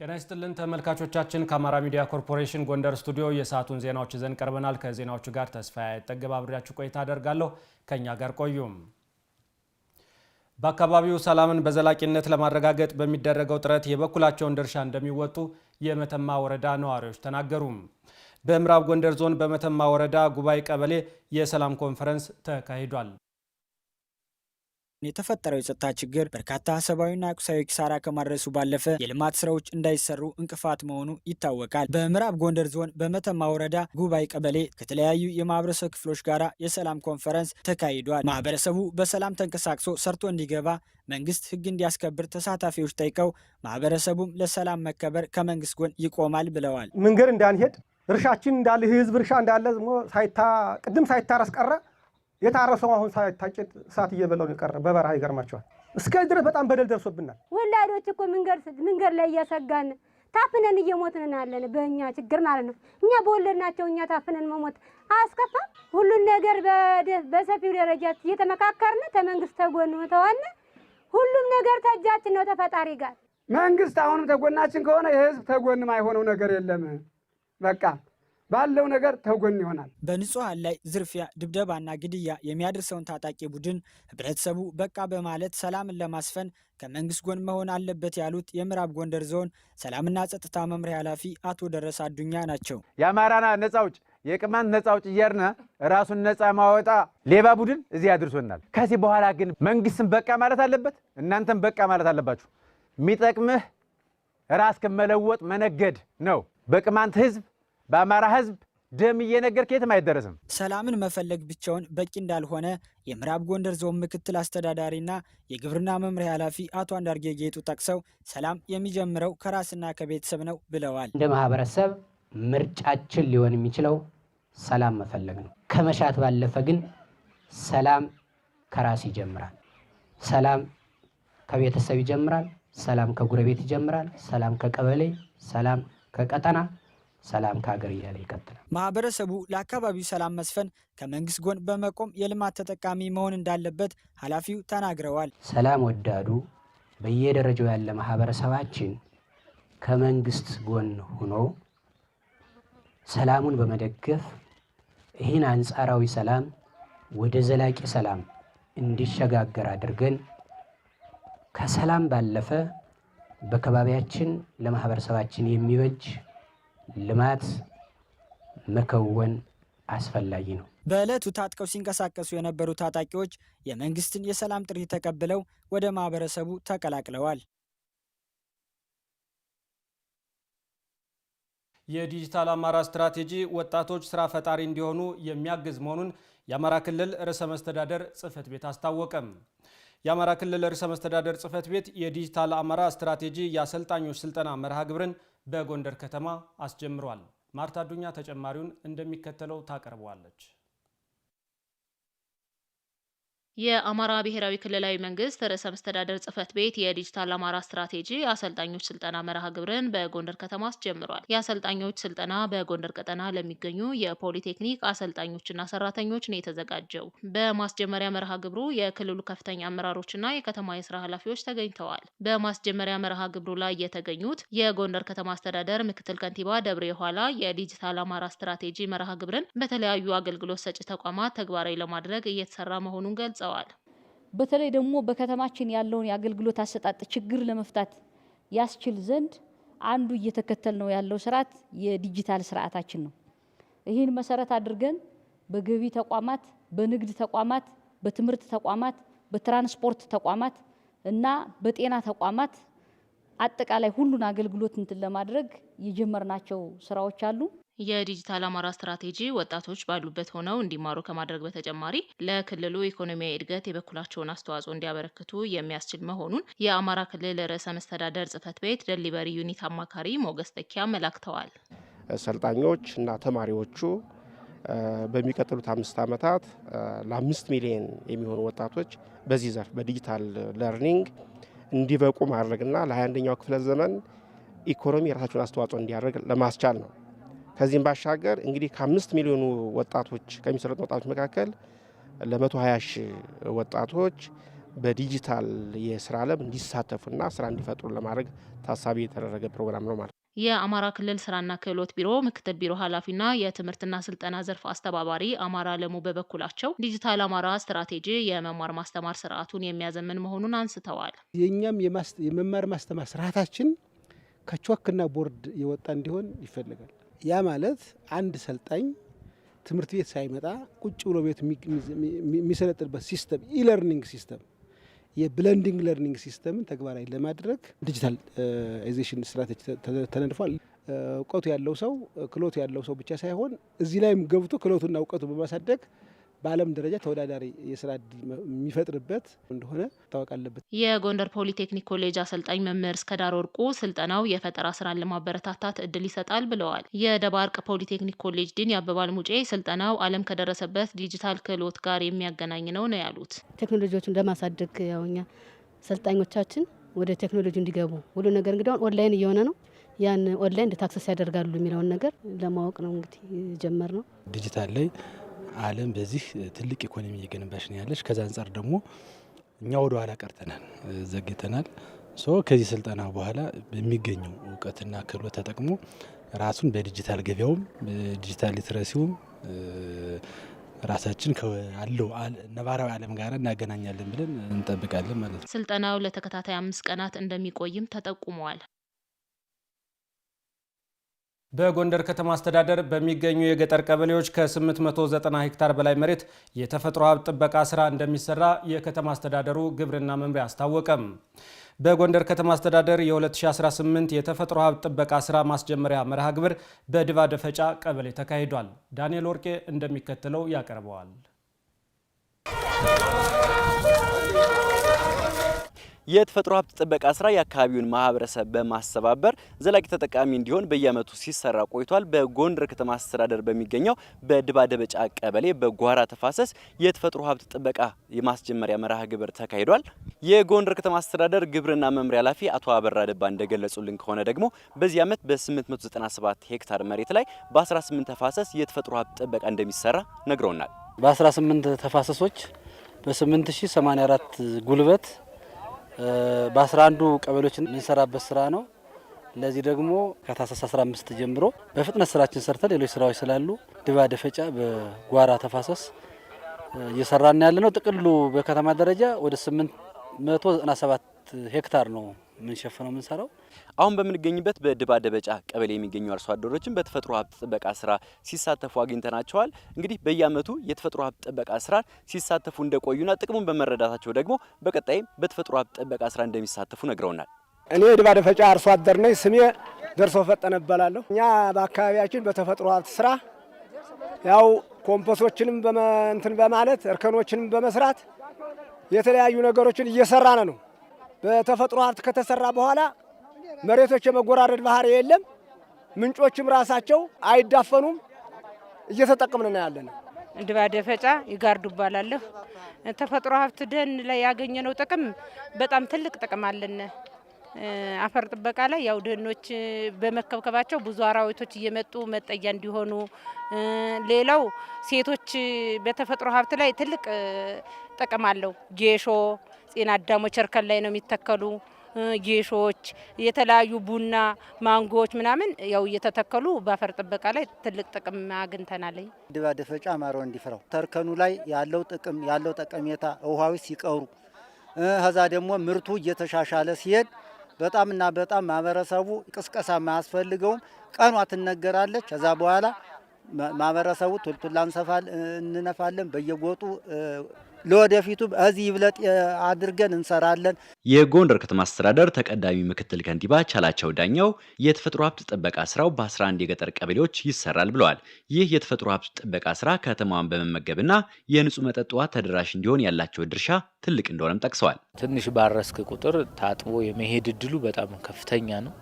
ጤና ይስጥልን ተመልካቾቻችን ከአማራ ሚዲያ ኮርፖሬሽን ጎንደር ስቱዲዮ የሰዓቱን ዜናዎች ይዘን ቀርበናል። ከዜናዎቹ ጋር ተስፋዬ አይጠገብ አብሬያችሁ ቆይታ አደርጋለሁ። ከኛ ጋር ቆዩም። በአካባቢው ሰላምን በዘላቂነት ለማረጋገጥ በሚደረገው ጥረት የበኩላቸውን ድርሻ እንደሚወጡ የመተማ ወረዳ ነዋሪዎች ተናገሩ። በምዕራብ ጎንደር ዞን በመተማ ወረዳ ጉባኤ ቀበሌ የሰላም ኮንፈረንስ ተካሂዷል። የተፈጠረው የጸጥታ ችግር በርካታ ሰብአዊና ቁሳዊ ኪሳራ ከማድረሱ ባለፈ የልማት ስራዎች እንዳይሰሩ እንቅፋት መሆኑ ይታወቃል። በምዕራብ ጎንደር ዞን በመተማ ወረዳ ጉባኤ ቀበሌ ከተለያዩ የማህበረሰብ ክፍሎች ጋር የሰላም ኮንፈረንስ ተካሂዷል። ማህበረሰቡ በሰላም ተንቀሳቅሶ ሰርቶ እንዲገባ መንግስት ህግ እንዲያስከብር ተሳታፊዎች ጠይቀው ማህበረሰቡም ለሰላም መከበር ከመንግስት ጎን ይቆማል ብለዋል። መንገድ እንዳንሄድ እርሻችን እንዳለ ህዝብ እርሻ እንዳለ ቅድም ሳይታረስ ቀረ። የታረሰው አሁን ሳይታጨድ እሳት እየበላው ነው ቀረ። በበረሃ ይገርማቸዋል። እስከ ድረስ በጣም በደል ደርሶብናል። ወላዶች እኮ መንገድ ላይ እያሰጋን ታፍነን እየሞትን አለን። በእኛ ችግር ማለት ነው። እኛ በወለድናቸው እኛ ታፍነን መሞት አያስከፋም? ሁሉን ነገር በሰፊው ደረጃ እየተመካከርን ተመንግስት ተጎን ተዋነ። ሁሉም ነገር ተጃችን ነው ተፈጣሪ ጋር። መንግስት አሁንም ተጎናችን ከሆነ የህዝብ ተጎን ማይሆነው ነገር የለም። በቃ ባለው ነገር ተጎን ይሆናል። በንጹሃን ላይ ዝርፊያ፣ ድብደባና ግድያ የሚያደርሰውን ታጣቂ ቡድን ህብረተሰቡ በቃ በማለት ሰላምን ለማስፈን ከመንግስት ጎን መሆን አለበት ያሉት የምዕራብ ጎንደር ዞን ሰላምና ጸጥታ መምሪያ ኃላፊ አቶ ደረሰ አዱኛ ናቸው። የአማራና ነፃ አውጭ የቅማንት ነፃ አውጭ እያልን ራሱን ነፃ ማወጣ ሌባ ቡድን እዚህ አድርሶናል። ከዚህ በኋላ ግን መንግስትም በቃ ማለት አለበት፣ እናንተም በቃ ማለት አለባችሁ። የሚጠቅምህ ራስህን መለወጥ መነገድ ነው። በቅማንት ህዝብ በአማራ ህዝብ ደም እየነገር ከየትም አይደረስም። ሰላምን መፈለግ ብቻውን በቂ እንዳልሆነ የምዕራብ ጎንደር ዞን ምክትል አስተዳዳሪና የግብርና መምሪያ ኃላፊ አቶ አንዳርጌ ጌጡ ጠቅሰው ሰላም የሚጀምረው ከራስና ከቤተሰብ ነው ብለዋል። እንደ ማህበረሰብ ምርጫችን ሊሆን የሚችለው ሰላም መፈለግ ነው። ከመሻት ባለፈ ግን ሰላም ከራስ ይጀምራል። ሰላም ከቤተሰብ ይጀምራል። ሰላም ከጉረቤት ይጀምራል። ሰላም ከቀበሌ፣ ሰላም ከቀጠና፣ ሰላም ከሀገር እያለ ይቀጥላል። ማህበረሰቡ ለአካባቢው ሰላም መስፈን ከመንግስት ጎን በመቆም የልማት ተጠቃሚ መሆን እንዳለበት ኃላፊው ተናግረዋል። ሰላም ወዳዱ በየደረጃው ያለ ማህበረሰባችን ከመንግስት ጎን ሆኖ ሰላሙን በመደገፍ ይህን አንጻራዊ ሰላም ወደ ዘላቂ ሰላም እንዲሸጋገር አድርገን ከሰላም ባለፈ በአካባቢያችን ለማህበረሰባችን የሚበጅ ልማት መከወን አስፈላጊ ነው። በዕለቱ ታጥቀው ሲንቀሳቀሱ የነበሩ ታጣቂዎች የመንግስትን የሰላም ጥሪ ተቀብለው ወደ ማህበረሰቡ ተቀላቅለዋል። የዲጂታል አማራ ስትራቴጂ ወጣቶች ስራ ፈጣሪ እንዲሆኑ የሚያግዝ መሆኑን የአማራ ክልል ርዕሰ መስተዳደር ጽሕፈት ቤት አስታወቀም። የአማራ ክልል ርዕሰ መስተዳደር ጽሕፈት ቤት የዲጂታል አማራ ስትራቴጂ የአሰልጣኞች ስልጠና መርሃ ግብርን በጎንደር ከተማ አስጀምሯል። ማርታ ዱኛ ተጨማሪውን እንደሚከተለው ታቀርበዋለች። የአማራ ብሔራዊ ክልላዊ መንግስት ርዕሰ መስተዳደር ጽሕፈት ቤት የዲጂታል አማራ ስትራቴጂ አሰልጣኞች ስልጠና መርሃ ግብርን በጎንደር ከተማ አስጀምሯል። የአሰልጣኞች ስልጠና በጎንደር ቀጠና ለሚገኙ የፖሊቴክኒክ አሰልጣኞችና ሰራተኞች ነው የተዘጋጀው። በማስጀመሪያ መርሃ ግብሩ የክልሉ ከፍተኛ አመራሮችና የከተማ የስራ ኃላፊዎች ተገኝተዋል። በማስጀመሪያ መርሃ ግብሩ ላይ የተገኙት የጎንደር ከተማ አስተዳደር ምክትል ከንቲባ ደብረ የኋላ የዲጂታል አማራ ስትራቴጂ መርሃ ግብርን በተለያዩ አገልግሎት ሰጪ ተቋማት ተግባራዊ ለማድረግ እየተሰራ መሆኑን ገልጸዋል። በተለይ ደግሞ በከተማችን ያለውን የአገልግሎት አሰጣጥ ችግር ለመፍታት ያስችል ዘንድ አንዱ እየተከተል ነው ያለው ስርዓት የዲጂታል ስርዓታችን ነው። ይህን መሰረት አድርገን በገቢ ተቋማት፣ በንግድ ተቋማት፣ በትምህርት ተቋማት፣ በትራንስፖርት ተቋማት እና በጤና ተቋማት አጠቃላይ ሁሉን አገልግሎት ለማድረግ የጀመርናቸው ስራዎች አሉ። የዲጂታል አማራ ስትራቴጂ ወጣቶች ባሉበት ሆነው እንዲማሩ ከማድረግ በተጨማሪ ለክልሉ ኢኮኖሚያዊ እድገት የበኩላቸውን አስተዋጽኦ እንዲያበረክቱ የሚያስችል መሆኑን የአማራ ክልል ርዕሰ መስተዳደር ጽሕፈት ቤት ዴሊቨሪ ዩኒት አማካሪ ሞገስ ተኪያ አመላክተዋል። ሰልጣኞች እና ተማሪዎቹ በሚቀጥሉት 5 ዓመታት ለ5 ሚሊዮን የሚሆኑ ወጣቶች በዚህ ዘርፍ በዲጂታል ለርኒንግ እንዲበቁ ማድረግና ለ21ኛው ክፍለ ዘመን ኢኮኖሚ የራሳቸውን አስተዋጽኦ እንዲያደርግ ለማስቻል ነው። ከዚህም ባሻገር እንግዲህ ከ5 ሚሊዮኑ ወጣቶች ከሚሰሩት ወጣቶች መካከል ለ120 ሺህ ወጣቶች በዲጂታል የስራ ዓለም እንዲሳተፉና ስራ እንዲፈጥሩ ለማድረግ ታሳቢ የተደረገ ፕሮግራም ነው ማለት ነው። የአማራ ክልል ስራና ክህሎት ቢሮ ምክትል ቢሮ ኃላፊና የትምህርትና ስልጠና ዘርፍ አስተባባሪ አማራ ለሙ በበኩላቸው ዲጂታል አማራ ስትራቴጂ የመማር ማስተማር ስርዓቱን የሚያዘምን መሆኑን አንስተዋል። የኛም የመማር ማስተማር ስርዓታችን ከቾክና ቦርድ የወጣ እንዲሆን ይፈልጋል። ያ ማለት አንድ ሰልጣኝ ትምህርት ቤት ሳይመጣ ቁጭ ብሎ ቤት የሚሰለጥንበት ሲስተም ኢለርኒንግ ሲስተም የብለንዲንግ ለርኒንግ ሲስተምን ተግባራዊ ለማድረግ ዲጂታላይዜሽን ስትራቴጂ ተነድፏል። እውቀቱ ያለው ሰው ክህሎቱ ያለው ሰው ብቻ ሳይሆን እዚህ ላይም ገብቶ ክህሎቱና እውቀቱ በማሳደግ በዓለም ደረጃ ተወዳዳሪ የስራ ዕድል የሚፈጥርበት እንደሆነ ታወቅ አለበት። የጎንደር ፖሊቴክኒክ ኮሌጅ አሰልጣኝ መምህር እስከዳር ወርቁ ስልጠናው የፈጠራ ስራን ለማበረታታት እድል ይሰጣል ብለዋል። የደባርቅ ፖሊቴክኒክ ኮሌጅ ዲን ያበባል ሙጬ ስልጠናው ዓለም ከደረሰበት ዲጂታል ክህሎት ጋር የሚያገናኝ ነው ያሉት። ቴክኖሎጂዎችን ለማሳደግ ያውኛ ሰልጣኞቻችን ወደ ቴክኖሎጂ እንዲገቡ ሁሉ ነገር እንግዲህ ኦንላይን እየሆነ ነው። ያን ኦንላይን እንዴት አክሰስ ያደርጋሉ የሚለውን ነገር ለማወቅ ነው እንግዲህ ጀመር ነው። ዲጂታል ላይ ዓለም በዚህ ትልቅ ኢኮኖሚ እየገነባች ነው ያለች። ከዛ አንጻር ደግሞ እኛ ወደ ኋላ ቀርተናል፣ ዘግይተናል። ከዚህ ስልጠና በኋላ በሚገኘው እውቀትና ክህሎት ተጠቅሞ ራሱን በዲጂታል ገበያውም በዲጂታል ሊትረሲውም ራሳችን ካለው ነባራዊ ዓለም ጋር እናገናኛለን ብለን እንጠብቃለን ማለት ነው። ስልጠናው ለተከታታይ 5 ቀናት እንደሚቆይም ተጠቁመዋል። በጎንደር ከተማ አስተዳደር በሚገኙ የገጠር ቀበሌዎች ከ890 ሄክታር በላይ መሬት የተፈጥሮ ሀብት ጥበቃ ስራ እንደሚሰራ የከተማ አስተዳደሩ ግብርና መምሪያ አስታወቀም። በጎንደር ከተማ አስተዳደር የ2018 የተፈጥሮ ሀብት ጥበቃ ስራ ማስጀመሪያ መርሃ ግብር በድባ ደፈጫ ቀበሌ ተካሂዷል። ዳንኤል ወርቄ እንደሚከተለው ያቀርበዋል። የተፈጥሮ ሀብት ጥበቃ ስራ የአካባቢውን ማህበረሰብ በማስተባበር ዘላቂ ተጠቃሚ እንዲሆን በየዓመቱ ሲሰራ ቆይቷል። በጎንደር ከተማ አስተዳደር በሚገኘው በድባ ደበጫ ቀበሌ በጓራ ተፋሰስ የተፈጥሮ ሀብት ጥበቃ የማስጀመሪያ መርሃ ግብር ተካሂዷል። የጎንደር ከተማ አስተዳደር ግብርና መምሪያ ኃላፊ አቶ አበራ ደባ እንደገለጹልን ከሆነ ደግሞ በዚህ ዓመት በ897 ሄክታር መሬት ላይ በ18 ተፋሰስ የተፈጥሮ ሀብት ጥበቃ እንደሚሰራ ነግረውናል። በ18 ተፋሰሶች በ8084 ጉልበት በ11 ቀበሌዎች የምንሰራበት ስራ ነው። ለዚህ ደግሞ ከታህሳስ 15 ጀምሮ በፍጥነት ስራችን ሰርተን ሌሎች ስራዎች ስላሉ ድባ ደፈጫ በጓራ ተፋሰስ እየሰራን ያለ ነው። ጥቅሉ በከተማ ደረጃ ወደ 897 ሄክታር ነው የምንሸፍነው የምንሰራው። አሁን በምንገኝበት በድባ ደበጫ ቀበሌ የሚገኙ አርሶ አደሮችን በተፈጥሮ ሀብት ጥበቃ ስራ ሲሳተፉ አግኝተናቸዋል። እንግዲህ በየዓመቱ የተፈጥሮ ሀብት ጥበቃ ስራ ሲሳተፉ እንደቆዩና ጥቅሙን በመረዳታቸው ደግሞ በቀጣይም በተፈጥሮ ሀብት ጥበቃ ስራ እንደሚሳተፉ ነግረውናል። እኔ ድባ ደፈጫ አርሶ አደር ነኝ። ስሜ ደርሶ ፈጠነ እባላለሁ። እኛ በአካባቢያችን በተፈጥሮ ሀብት ስራ ያው ኮምፖሶችንም እንትን በማለት እርከኖችንም በመስራት የተለያዩ ነገሮችን እየሰራን ነው። በተፈጥሮ ሀብት ከተሰራ በኋላ መሬቶች የመጎራረድ ባህሪ የለም። ምንጮችም ራሳቸው አይዳፈኑም። እየተጠቀምን ነው ያለን። ድባ ደፈጫ ይጋርዱ እባላለሁ። ተፈጥሮ ሀብት ደን ላይ ያገኘነው ጥቅም በጣም ትልቅ ጥቅም አለን። አፈር ጥበቃ ላይ ያው ደኖች በመከብከባቸው ብዙ አራዊቶች እየመጡ መጠያ እንዲሆኑ፣ ሌላው ሴቶች በተፈጥሮ ሀብት ላይ ትልቅ ጥቅም አለው። ጌሾ ጤና አዳሞች እርከን ላይ ነው የሚተከሉ ጌሾች፣ የተለያዩ ቡና፣ ማንጎዎች ምናምን ያው እየተተከሉ በአፈር ጥበቃ ላይ ትልቅ ጥቅም አግኝተናል። ድባ ደፈጫ ማሮ እንዲፈራው ተርከኑ ላይ ያለው ጥቅም ያለው ጠቀሜታ ውሃዊ ሲቀሩ ከዛ ደግሞ ምርቱ እየተሻሻለ ሲሄድ በጣምና በጣም ማህበረሰቡ ቅስቀሳ ማያስፈልገውም። ቀኗ ትነገራለች። ከዛ በኋላ ማህበረሰቡ ቱልቱላ እንነፋለን በየጎጡ ለወደፊቱ እዚህ ይብለጥ አድርገን እንሰራለን። የጎንደር ከተማ አስተዳደር ተቀዳሚ ምክትል ከንቲባ ቻላቸው ዳኛው የተፈጥሮ ሀብት ጥበቃ ስራው በ11 የገጠር ቀበሌዎች ይሰራል ብለዋል። ይህ የተፈጥሮ ሀብት ጥበቃ ስራ ከተማዋን በመመገብና የንጹህ መጠጥ ውሃ ተደራሽ እንዲሆን ያላቸው ድርሻ ትልቅ እንደሆነም ጠቅሰዋል። ትንሽ ባረስክ ቁጥር ታጥቦ የመሄድ እድሉ በጣም ከፍተኛ ነው።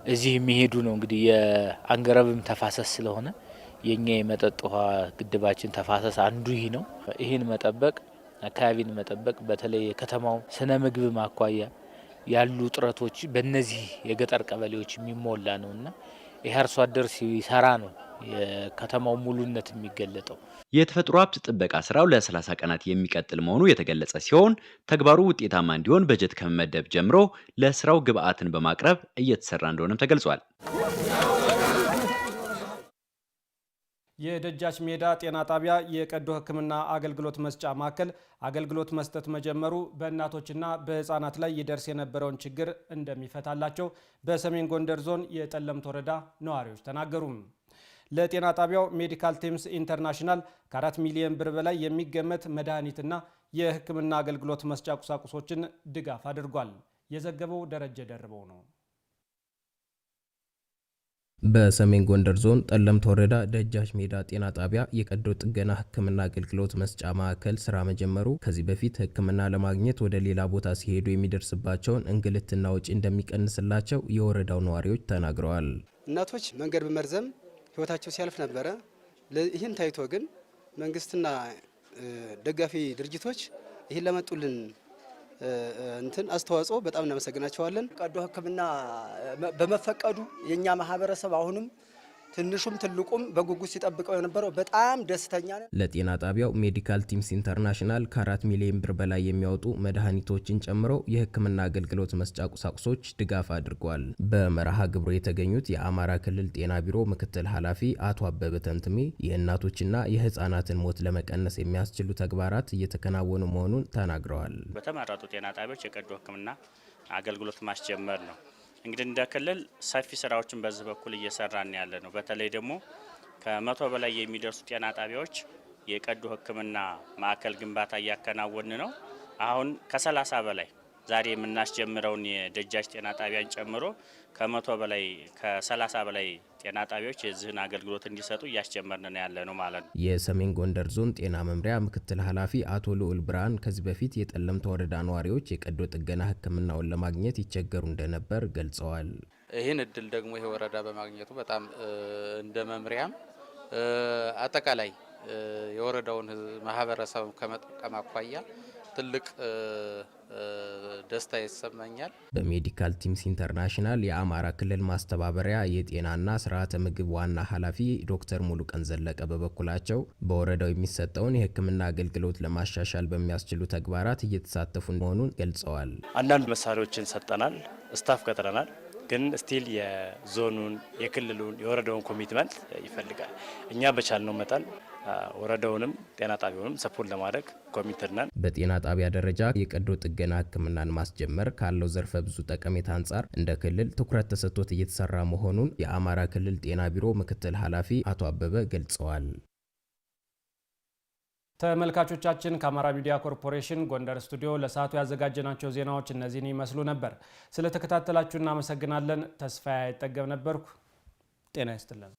እዚህ የሚሄዱ ነው እንግዲህ የአንገረብም ተፋሰስ ስለሆነ የኛ የመጠጥ ውሃ ግድባችን ተፋሰስ አንዱ ይህ ነው። ይህን መጠበቅ አካባቢን መጠበቅ በተለይ የከተማው ስነ ምግብ ማኳያ ያሉ ጥረቶች በእነዚህ የገጠር ቀበሌዎች የሚሞላ ነውና ይህ አርሶ አደር ሲሰራ ነው የከተማው ሙሉነት የሚገለጠው። የተፈጥሮ ሀብት ጥበቃ ስራው ለ30 ቀናት የሚቀጥል መሆኑ የተገለጸ ሲሆን ተግባሩ ውጤታማ እንዲሆን በጀት ከመመደብ ጀምሮ ለስራው ግብአትን በማቅረብ እየተሰራ እንደሆነም ተገልጿል። የደጃች ሜዳ ጤና ጣቢያ የቀዶ ሕክምና አገልግሎት መስጫ ማዕከል አገልግሎት መስጠት መጀመሩ በእናቶችና በህፃናት ላይ ይደርስ የነበረውን ችግር እንደሚፈታላቸው በሰሜን ጎንደር ዞን የጠለምት ወረዳ ነዋሪዎች ተናገሩ። ለጤና ጣቢያው ሜዲካል ቲምስ ኢንተርናሽናል ከ4 ሚሊዮን ብር በላይ የሚገመት መድኃኒትና የሕክምና አገልግሎት መስጫ ቁሳቁሶችን ድጋፍ አድርጓል። የዘገበው ደረጀ ደርበው ነው። በሰሜን ጎንደር ዞን ጠለምት ወረዳ ደጃች ሜዳ ጤና ጣቢያ የቀዶ ጥገና ሕክምና አገልግሎት መስጫ ማዕከል ስራ መጀመሩ ከዚህ በፊት ሕክምና ለማግኘት ወደ ሌላ ቦታ ሲሄዱ የሚደርስባቸውን እንግልትና ወጪ እንደሚቀንስላቸው የወረዳው ነዋሪዎች ተናግረዋል። እናቶች መንገድ በመርዘም ህይወታቸው ሲያልፍ ነበረ። ይህን ታይቶ ግን መንግስትና ደጋፊ ድርጅቶች ይህን ለመጡልን አስተዋጽኦ በጣም እናመሰግናቸዋለን። ቀዶ ሕክምና በመፈቀዱ የኛ ማህበረሰብ አሁንም ትንሹም ትልቁም በጉጉት ሲጠብቀው የነበረው በጣም ደስተኛ ነን። ለጤና ጣቢያው ሜዲካል ቲምስ ኢንተርናሽናል ከ4 ሚሊዮን ብር በላይ የሚያወጡ መድኃኒቶችን ጨምሮ የሕክምና አገልግሎት መስጫ ቁሳቁሶች ድጋፍ አድርጓል። በመርሃ ግብሩ የተገኙት የአማራ ክልል ጤና ቢሮ ምክትል ኃላፊ አቶ አበበ ተንትሜ የእናቶችና የህፃናትን ሞት ለመቀነስ የሚያስችሉ ተግባራት እየተከናወኑ መሆኑን ተናግረዋል። በተመረጡ ጤና ጣቢያዎች የቀዶ ሕክምና አገልግሎት ማስጀመር ነው። እንግዲህ እንደ ክልል ሰፊ ስራዎችን በዚህ በኩል እየሰራን ያለ ነው። በተለይ ደግሞ ከ100 በላይ የሚደርሱ ጤና ጣቢያዎች የቀዶ ሕክምና ማዕከል ግንባታ እያከናወን ነው። አሁን ከ30 በላይ ዛሬ የምናስጀምረውን የደጃች ጤና ጣቢያን ጨምሮ ከ100 በላይ ከ30 በላይ ጤና ጣቢያዎች የዚህን አገልግሎት እንዲሰጡ እያስጀመርን ያለ ነው ማለት ነው። የሰሜን ጎንደር ዞን ጤና መምሪያ ምክትል ኃላፊ አቶ ልዑል ብርሃን ከዚህ በፊት የጠለምት ወረዳ ነዋሪዎች የቀዶ ጥገና ሕክምናውን ለማግኘት ይቸገሩ እንደነበር ገልጸዋል። ይህን እድል ደግሞ ይሄ ወረዳ በማግኘቱ በጣም እንደ መምሪያም አጠቃላይ የወረዳውን ማህበረሰብ ከመጠቀም አኳያ ትልቅ ደስታ ይሰማኛል። በሜዲካል ቲምስ ኢንተርናሽናል የአማራ ክልል ማስተባበሪያ የጤናና ስርዓተ ምግብ ዋና ኃላፊ ዶክተር ሙሉቀን ዘለቀ በበኩላቸው በወረዳው የሚሰጠውን የሕክምና አገልግሎት ለማሻሻል በሚያስችሉ ተግባራት እየተሳተፉ መሆኑን ገልጸዋል። አንዳንድ መሳሪያዎችን ሰጠናል፣ ስታፍ ቀጥረናል። ግን ስቲል የዞኑን የክልሉን የወረዳውን ኮሚትመንት ይፈልጋል። እኛ በቻልነው መጠን ወረዳውንም ጤና ጣቢያውንም ሰፖርት ለማድረግ ኮሚትድ ነን። በጤና ጣቢያ ደረጃ የቀዶ ጥገና ሕክምናን ማስጀመር ካለው ዘርፈ ብዙ ጠቀሜታ አንጻር እንደ ክልል ትኩረት ተሰጥቶት እየተሰራ መሆኑን የአማራ ክልል ጤና ቢሮ ምክትል ኃላፊ አቶ አበበ ገልጸዋል። ተመልካቾቻችን ከአማራ ሚዲያ ኮርፖሬሽን ጎንደር ስቱዲዮ ለሰዓቱ ያዘጋጀናቸው ዜናዎች እነዚህን ይመስሉ ነበር። ስለተከታተላችሁ እናመሰግናለን። ተስፋዬ አይጠገብ ነበርኩ። ጤና ይስጥልን።